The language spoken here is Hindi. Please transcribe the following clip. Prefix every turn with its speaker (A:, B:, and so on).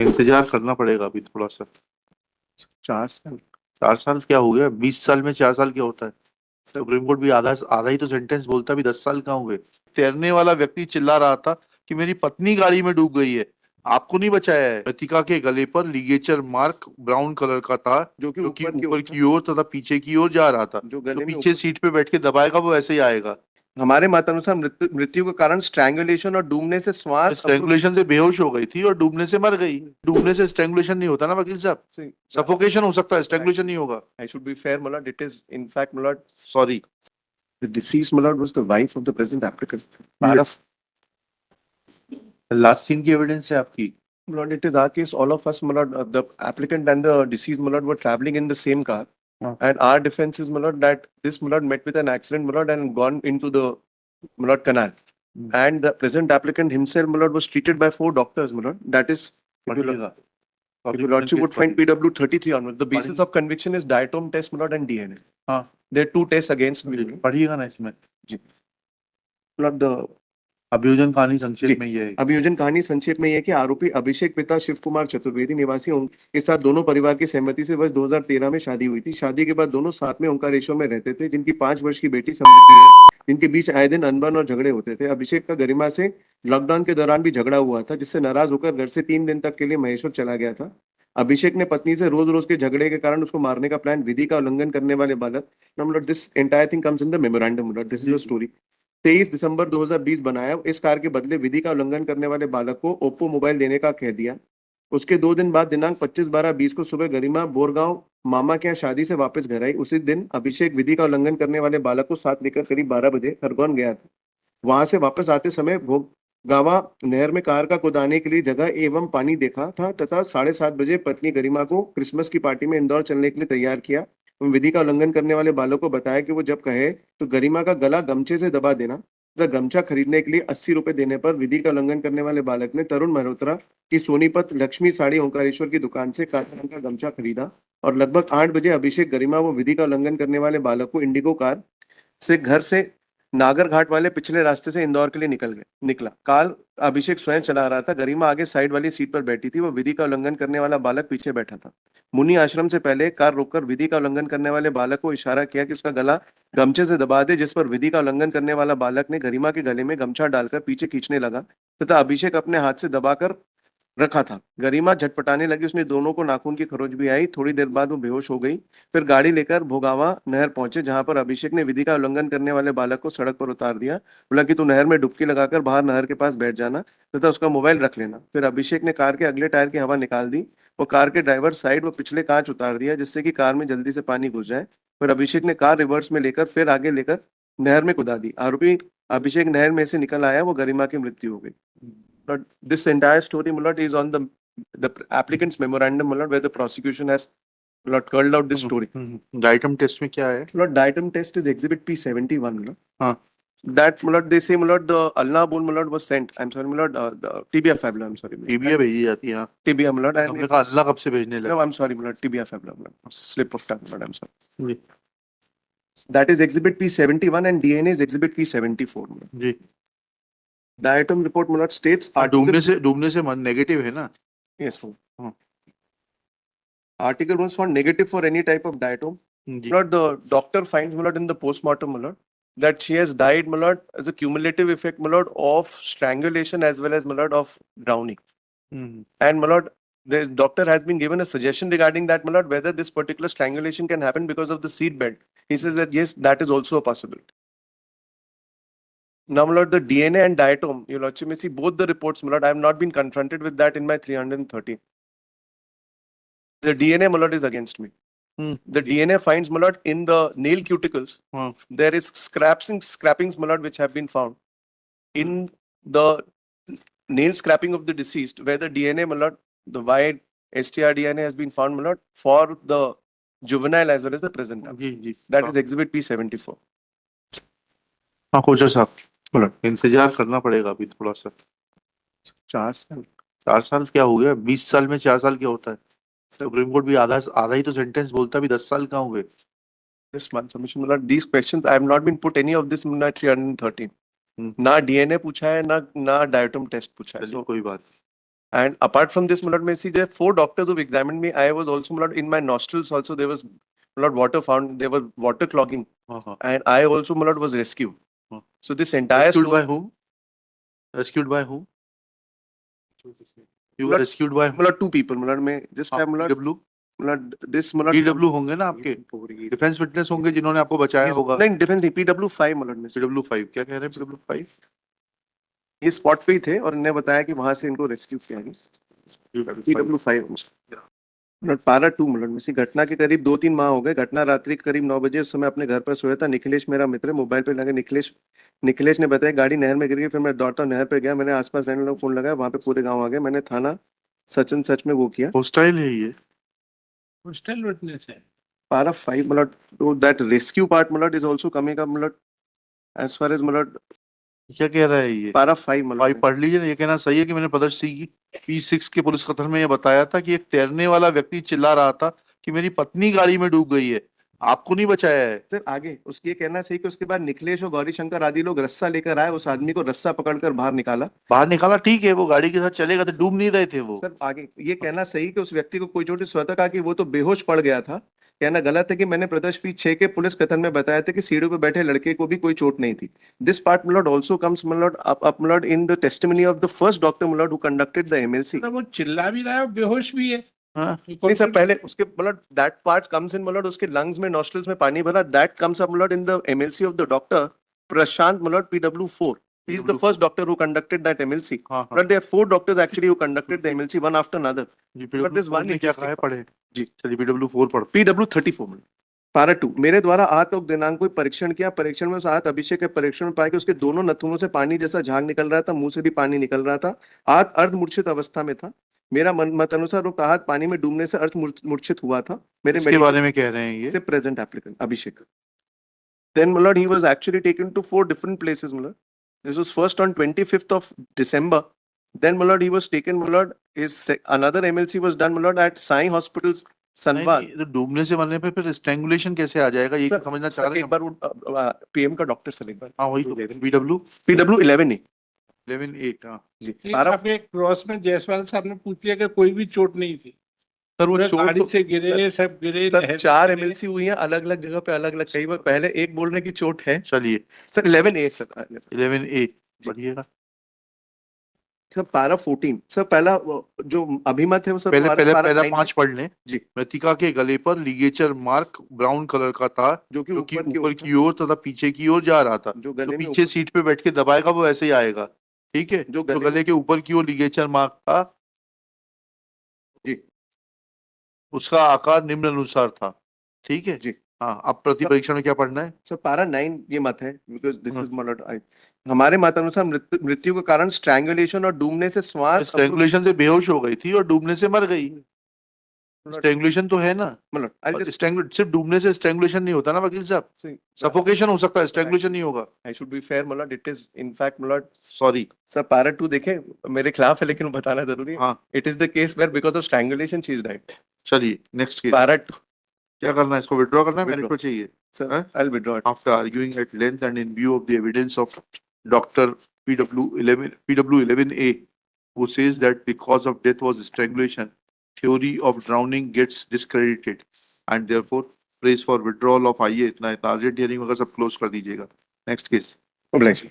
A: इंतजार करना पड़ेगा अभी थोड़ा सा।
B: 4 साल।
A: 4 साल क्या हो गया? 20 साल में 4 साल क्या होता है? सुप्रीम कोर्ट भी आधा आधा ही तो सेंटेंस बोलता, भी 10 साल कहाँ हुए? तैरने वाला व्यक्ति चिल्ला रहा था कि मेरी पत्नी गाड़ी में डूब गई है, आपको नहीं बचाया है। लतिका के गले पर लिगेचर मार्क ब्राउन कलर का था,
B: जो कि
A: जो कि
B: ऊपर की
A: ऊपर
B: ओर था,
A: की ओर तथा पीछे की ओर जा रहा था।
B: जो
A: जो
B: गले में
A: पीछे
B: ऊपर।
A: सीट पे बैठ के दबाएगा वो ऐसे ही आएगा।
B: हमारे मतानुसार मृत्यु का कारण स्ट्रैंगुलेशन और डूबने से श्वास
A: स्ट्रैंगुलेशन से बेहोश हो गई थी और डूबने से मर गई। डूबने से स्ट्रैंगुलेशन नहीं होता ना वकील साहब, सफोकेशन हो सकता है, स्ट्रैंगुलेशन नहीं होगा।
B: I should be fair, my lord. It is, in fact, my lord,
A: sorry.
B: the deceased, my lord, was the wife of the present applicant. Part of,
A: last scene की एविडेंस है आपकी।
B: my lord, it is our case. All of us, my lord, the applicant and the deceased, my lord, were traveling in the same car. And our defense is, my lord, that this, my lord, met with an accident, my lord, and gone into the, my lord, canal. And the present applicant himself, my lord, was treated by 4 doctors, my lord. That is, if your lordship would find PW 33 onward. The basis of conviction is diatome test, my lord, and DNA. There are 2 tests against me.
A: पढ़िएगा ना इसमें।
B: Lord, the
A: अभियोजन कहानी संक्षेप में ये है।
B: अभियोजन कहानी संक्षेप में यह है कि आरोपी अभिषेक पिता शिव कुमार चतुर्वेदी निवासी के साथ दोनों परिवार की सहमति से वर्ष 2013 में शादी हुई थी। शादी के बाद दोनों साथ में ओंकारेश्वर में रहते थे, जिनकी 5 वर्ष की बेटी समृद्धि है, जिनके बीच आए दिन अनबन और झगड़े होते थे। अभिषेक का गरिमा से लॉकडाउन के दौरान भी झगड़ा हुआ था, जिससे नाराज होकर घर से 3 दिन तक के लिए महेश्वर चला गया था। अभिषेक ने पत्नी से रोज रोज के झगड़े के कारण उसको मारने का प्लान, विधि का उल्लंघन करने वाले बालक, this entire thing comes in the memorandum, this is the story. 23 दिसंबर 2020 बनाया। इस कार के बदले विधि का उल्लंघन करने वाले बालक को ओप्पो मोबाइल देने का कह दिया। उसके 2 दिन बाद दिनांक 25/12/20 को सुबह गरिमा बोरगांव मामा के यहाँ शादी से वापस घर आई। उसी दिन अभिषेक विधि का उल्लंघन करने वाले बालक को साथ लेकर करीब 12 बजे खरगोन गया था। वहां से वापस आते समय भोगावा नहर में कार का कुदाने के लिए जगह एवं पानी देखा था तथा 7:30 बजे पत्नी गरिमा को क्रिसमस की पार्टी में इंदौर चलने के लिए तैयार किया। विधि का उल्लंघन करने वाले बालक को बताया कि वो जब कहे तो गरिमा का गला गमछे से दबा देना तथा गमछा खरीदने के लिए 80 रुपए देने पर विधि का उल्लंघन करने वाले बालक ने तरुण मल्होत्रा की सोनीपत लक्ष्मी साड़ी ओंकारेश्वर की दुकान से काले रंग का गमछा खरीदा और लगभग 8 बजे अभिषेक गरिमा वो विधि का उल्लंघन करने वाले बालक को इंडिगो कार से घर से नागरघाट वाले पिछले रास्ते से इंदौर के लिए निकला। कार अभिषेक स्वयं चला रहा था। गरिमा आगे साइड वाली सीट पर बैठी थी। वो विधि का उल्लंघन करने वाला बालक पीछे बैठा था। मुनि आश्रम से पहले कार रोककर विधि का उल्लंघन करने वाले बालक को इशारा किया कि उसका गला गमछे से दबा दे, जिस पर विधि का उल्लंघन करने वाला बालक ने गरिमा के गले में गमछा डालकर पीछे खींचने लगा तथा अभिषेक अपने हाथ से दबाकर रखा था। गरिमा झटपटाने लगी। उसने दोनों को नाखून की खरोच भी आई। थोड़ी देर बाद वो बेहोश हो गई। फिर गाड़ी लेकर भोगावा नहर पहुंचे, जहां पर अभिषेक ने विधि का उल्लंघन करने वाले बालक को सड़क पर उतार दिया। बोला कि तू नहर में डुबकी लगाकर बाहर नहर के पास बैठ जाना तथा उसका मोबाइल रख लेना। फिर अभिषेक ने कार के अगले टायर की हवा निकाल दी। वो कार के ड्राइवर साइड व पिछले कांच उतार दिया, जिससे कि कार में जल्दी से पानी घुस जाए। फिर अभिषेक ने कार रिवर्स में लेकर फिर आगे लेकर नहर में कुदा दी। आरोपी अभिषेक नहर में से निकल आया। वो गरिमा की मृत्यु हो गई। But this entire story, Mulot, is on the applicant's memorandum, Mulot, where the prosecution has Mulot, curled out this story.
A: Diatom test में क्या है?
B: Mulot, diatom test is Exhibit P71, Mulot.
A: हाँ।
B: That, Mulot, they say, Mulot, the ulna bone, Mulot, was sent. I'm sorry, Mulot, the tibia fibula, I'm sorry.
A: Tibia भेजी जाती है।
B: Tibia, Mulot.
A: हमने कहा अल्लाह कब से भेजने लगे?
B: No, I'm sorry, Mulot, tibia fibula, Mulot. Slip of tongue, Mulot, I'm sorry. That is Exhibit P71 and DNA is Exhibit P74, Mulot.
A: Ji.
B: Diatom report, Mulot, states
A: डूबने से नेगेटिव है ना?
B: Yes, Mulot. Article was found negative for any type of diatom. Mulot, the doctor finds, Mulot, in the postmortem, Mulot, that she has died, Mulot, as a cumulative effect, Mulot, of strangulation as well as, Mulot, of drowning. And, Mulot, the doctor has been given a suggestion regarding that, Mulot, whether this particular strangulation can happen because of the seat belt. He says that yes, that is also a possibility. Now, Mulot, the DNA and diatom, you Lordship may see both the reports, Mulot. I have not been confronted with that in my 313. The DNA, Mulot, is against me. The DNA finds, Mulot, in the nail cuticles. There is scrapings, Mulot, which have been found in the nail scraping of the deceased, where the DNA, Mulot, the wide STR DNA has been found, Mulot, for the juvenile as well as the present. That is Exhibit P74.
A: हाँ कोचर साहब, इंतजार करना पड़ेगा अभी थोड़ा सा।
B: 4 साल।
A: 4 साल क्या हो गया? 20 साल में 4 साल क्या होता है? सुप्रीम कोर्ट भी आधा ही तो सेंटेंस बोलता, भी 10 साल कहाँ हुए?
B: This one submission, Mulot, these questions I have not been put any of this in my 313. ना DNA पूछा है, ना डायटम टेस्ट पूछा है।
A: कोई बात।
B: And apart from this, Milord, may see there are 4 doctors who examined me. I was also, Milord, in my nostrils also there was, Milord, water found. There was water clogging,
A: Uh-huh.
B: and I also, Milord, was rescued.
A: Huh.
B: So this entire
A: Rescued
B: story,
A: by whom? Rescued by whom? You were
B: Milord,
A: rescued by whom?
B: Milord, 2 people, Milord, may just have, Milord,
A: PW?
B: Milord, this, Milord,
A: PW होंगे ना आपके? डिफेंस विटनेस होंगे जिन्होंने आपको बचाया
B: Yes,
A: होगा?
B: नहीं, डिफेंस नहीं, PW5, Milord, में से।
A: PW5 क्या कह रहे हैं PW5?
B: ये स्पॉट पे ही थे और इन्होंने बताया कि वहां से इनको रेस्क्यू किया गया। PW5, मिनट पारा 2 मिनट में से घटना के करीब 2-3 माह हो गए। घटना रात्रि के करीब 9 बजे उस समय अपने घर पर सोया था। निखिलेश मेरा मित्र, मोबाइल पे लगे निखिलेश ने बताया गाड़ी नहर में गिर गई। फिर मैं दौड़ता नहर पे गया, मैंने आसपास रहने लोग फोन लगाया, वहां पे पूरे गांव आ गए। मैंने थाना सच में वो किया।
A: हॉस्टाइल है ये?
C: हॉस्टल विटनेस है।
B: पारा 5 मिनट, तो that rescue part minute is also coming up minute as far as minute.
A: क्या कह रहा है ये?
B: पारा 5
A: भाई
B: मिनट
A: पढ़ लीजिए ना, ये कहना सही है कि मैंने प्रदर्श सिंह की P6 के पुलिस कथन में ये बताया था कि एक तैरने वाला व्यक्ति चिल्ला रहा था कि मेरी पत्नी गाड़ी में डूब गई है, आपको नहीं बचाया है।
B: सर आगे उसकी ये कहना सही कि उसके बाद निखिलेश और गौरी शंकर आदि लोग रस्सा लेकर आए, उस आदमी को रस्सा पकड़कर बाहर निकाला।
A: बाहर निकाला, ठीक है, वो गाड़ी के साथ चलेगा तो डूब नहीं रहे थे वो।
B: सर आगे ये कहना सही कि उस व्यक्ति को कोई चोट, स्वतः कहा कि वो तो बेहोश पड़ गया था। कहना गलत है कि मैंने प्रदर्श P6 के पुलिस कथन में बताया था कि सीढ़ियों पे बैठे लड़के को भी कोई चोट नहीं थी। This part milord also comes milord up milord in the testimony of the first doctor milord who conducted the MLC।
C: मतलब वो चिल्ला भी रहा है और बेहोश भी है।
A: हाँ,
B: नहीं सर, पहले उसके milord that part comes in milord, उसके लंग्स में नॉस्ट्रल्स में पानी भरा, that comes up milord in the MLC of the doctor Prashant milord PW4। He is the first doctor who conducted that MLC.
A: हाँ, हाँ।
B: But there are 4 doctors actually who conducted the MLC, one after another.
A: Ji,
B: But this one
A: PW4 ने क्या कहा है पढ़े?
B: जी।
A: चलिए PW4 पढ़।
B: PW34 में पारा 2 मेरे द्वारा आहत को दिनांक को परीक्षण किया। परीक्षण में उस आहत अभिषेक के परीक्षण में पाया कि उसके दोनों नथुनों से पानी जैसा झाग निकल रहा था, मुंह से भी पानी निकल रहा था। आहत अर्धमूर्छित अवस्था में था। मेरा मत अनुसार उक्त आहत पानी में डूबने से अर्धमूर्छित हुआ था। मेरे
A: इसके बारे में कह रहे हैं ये?
B: से present applicant Abhishek. Then my lord, he was actually taken to 4 different places, my lord. This was first on 25th of December. Then my lord, he was taken, my lord, another MLC was done, my lord, at Sai Hospitals,
A: नहीं,
B: Sanbal.
A: नहीं, तो डूबने से मरने पे फिर स्ट्रैंगुलेशन कैसे आ जाएगा, ये
B: सर,
A: समझना चाह
B: सर,
A: रहे
B: एक
A: हैं?
B: बार PM का डॉक्टर सर एक बार।
A: हाँ वही तो PW
B: PW11
A: 11-8 हाँ।
B: जी।
C: एक
B: पारा
C: आपके क्रॉस में जायसवाल साहब ने पूछ लिया कि कोई भी चोट नहीं थी।
B: सर वो
C: पूरे
B: चोट
C: गाड़ी
B: तो-
C: से गिरे, सब गिरे।
B: सर
C: नहर
B: 4
C: में गिरे।
B: MLC हुई हैं अलग अलग जगह पे, अलग अलग। कई बार पहले एक बोल रहे की चोट है
A: चलिए
B: सर। 11A sir.
A: 11A पढ़िएगा।
B: सर पारा 14 सर, पहला जो अभिमत है वो सर
A: पहले पहले
B: पारा
A: पहला
B: 9
A: 5 पढ़ लें।
B: जी।
A: मृतिका के गले पर लिगेचर मार्क ब्राउन कलर का था,
B: जो कि
A: जो कि
B: ऊपर
A: ऊपर की ओर तथा पीछे की ओर जा रहा था।
B: जो
A: जो
B: गले में
A: पीछे सीट पे बैठ के दबाएगा वो ऐसे ही आएगा, ठीक है।
B: जो
A: तो
B: गले
A: गले के ऊपर की ओर लिगेचर मार्क था
B: जी।
A: उसका आकार निम्न अनुसार था, ठीक है
B: जी।
A: हाँ। अब प्रति परीक्षण में क्या पढ़ना है?
B: सर पारा 9 ये मत है, बिकॉज दिस
A: हाँ।
B: Is moderate. हमारे मत अनुसार मृत्यु के कारण स्ट्रैंगुलेशन और डूबने से श्वास
A: स्ट्रैंगुलेशन से बेहोश हो गई थी और डूबने से मर गई। स्ट्रैंगुलेशन तो है ना,
B: मतलब
A: सिर्फ डूबने से स्ट्रैंगुलेशन नहीं होता ना वकील साहब, सफोकेशन हो सकता है, स्ट्रैंगुलेशन नहीं होगा।
B: आई शुड बी फेयर मतलब इट इज इन फैक्ट मतलब
A: सॉरी
B: सर पारा 2 देखे मेरे खिलाफ है लेकिन बताना जरूरी है।
A: हाँ
B: it is the case where because of strangulation she is died.
A: चलिए नेक्स्ट केस।
B: पारा 2
A: क्या करना है, इसको विड्रॉ करना है,
B: Withdraw.
A: मेरिट पर चाहिए।
B: Sir
A: Huh?
B: I will withdraw it.
A: After arguing at length and in view of the evidence of Dr. PW11A, who says that the cause of death was strangulation, theory of drowning gets discredited and therefore prays for withdrawal of IA। इतना है, टारगेट हियरिंग अगर सब क्लोज कर दीजिएगा। Next case.
B: ओब्लेशन